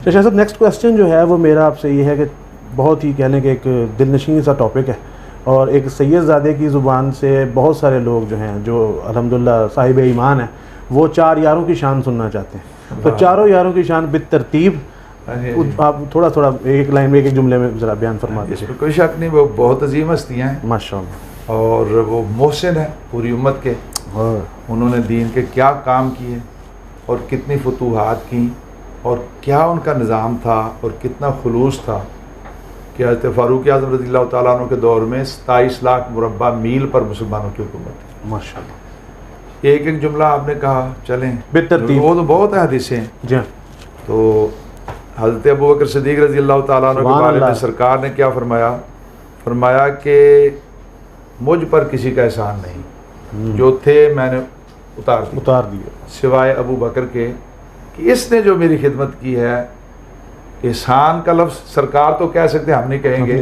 शाह साहब, next question जो है वो मेरा आपसे ये है कि बहुत ही कहने के एक दिलनशीन सा टॉपिक है और एक सैयदज़ादे की ज़ुबान से बहुत सारे लोग जो हैं जो अल्हम्दुलिल्लाह साहिब ईमान हैं वो चार यारों की शान सुनना चाहते हैं। तो चारों यारों की शान बितरतीब आप थोड़ा थोड़ा एक लाइन में एक जुमले में ज़रा बयान फरमा दीजिए। इसमें कोई शक नहीं, वो बहुत अजीम हस्तियाँ हैं माशाअल्लाह, और वो मोहसिन है पूरी उम्मत के। उन्होंने दीन के क्या काम किए और कितनी फतूहात की और क्या उनका निज़ाम था और कितना खुलूस था कि हज़रत फ़ारूक आज़म रज़ियल्लाहु ताला अन्हु के दौर में 27 लाख मुरब्बा मील पर मुसलमानों की हुकूमत थी। माशाअल्लाह। एक एक जुमला आपने कहा, चलें बेतरतीब, वो तो बहुत है हदीसें। जी हाँ। तो हज़रत अबू बकर सिद्दीक़ रज़ियल्लाहु ताला अन्हु के बारे में सरकार ने क्या फरमाया? फरमाया कि मुझ पर किसी का एहसान नहीं, जो थे मैंने उतार दिए सिवाय अबू बकर के, कि इसने जो मेरी खिदमत की है। एहसान का लफ्ज़ सरकार तो कह सकते हैं, हम नहीं कहेंगे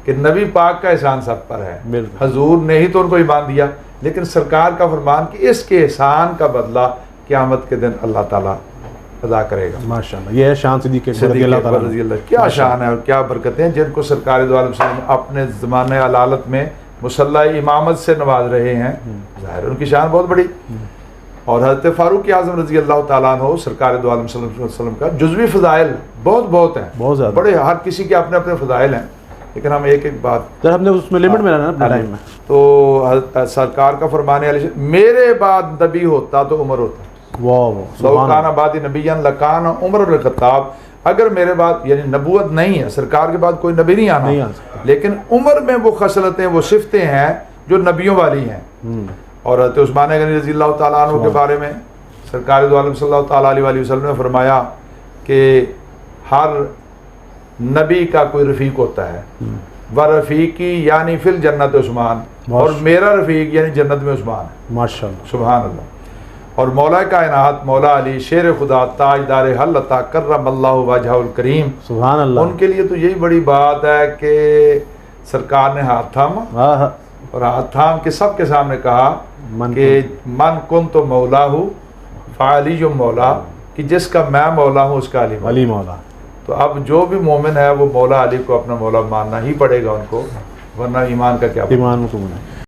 कि नबी पाक का एहसान सब पर है। हजूर ने ही तो उनको ईमान दिया, लेकिन सरकार का फरमान कि इसके एहसान का बदला क़यामत के दिन अल्लाह ताला अदा करेगा। माशाअल्लाह, ये है शान सिद्दीक़ क्या शान है और क्या बरकतें हैं जिनको सरकार दो आलम सल्लल्लाहु अपने ज़माने अलालत में मुसल्ला इमामत से नवाज रहे हैं। ज़ाहिर उनकी शान बहुत बड़ी। और हज़रत फ़ारूक आज़म रज़ियल्लाहु ताला अन्हु सरकार दो आलम सल्लल्लाहु अलैहि वसल्लम का जुज़वी फ़ज़ाइल बहुत हैं, बहुत ज़्यादा बड़े, हर किसी के अपने अपने फ़ज़ाइल हैं, लेकिन हम एक एक बात सर हमने उसमें लिमिट में रहना अपने टाइम में। तो सरकार का फरमाने वाले मेरे बाद नबी होता तो उमर होता। लौकाना बादी नबीयन लकान उमर बिन खत्ताब। अगर मेरे बाद यानी नबूवत नहीं है, सरकार के बाद कोई नबी नहीं आना, लेकिन उम्र में वो खसलतें वो सिफतें हैं जो नबियों वाली हैं। और हज़रत उस्मान गनी रज़ियल्लाहु ताला अन्हु के बारे में सरकार दो आलम सल्लल्लाहु ताला अलैहि वसल्लम ने फरमाया कि हर नबी का कोई रफ़ीक होता है, व रफ़ीकी यानी फिल जन्नत उस्मान, और मेरा रफ़ीक यानी जन्नत में उस्मान है। माशाअल्लाह, सुभान अल्लाह। और मौला कायनात मौला अली शेर खुदा ताजदार हल्लता कर्रमल्लाहु वजहुल करीम, सुभान अल्लाह, उनके लिए तो यही बड़ी बात है कि सरकार ने हाथ थामा और हाथ थाम के सबके सामने कहा कि मन कुन तो मौला हूँ फ़ाली जो मौला, कि जिसका मैं मौला हूँ उसका अली मौला। तो अब जो भी मोमिन है वो मौला अली को अपना मौला मानना ही पड़ेगा उनको, वरना ईमान का क्या ईमान को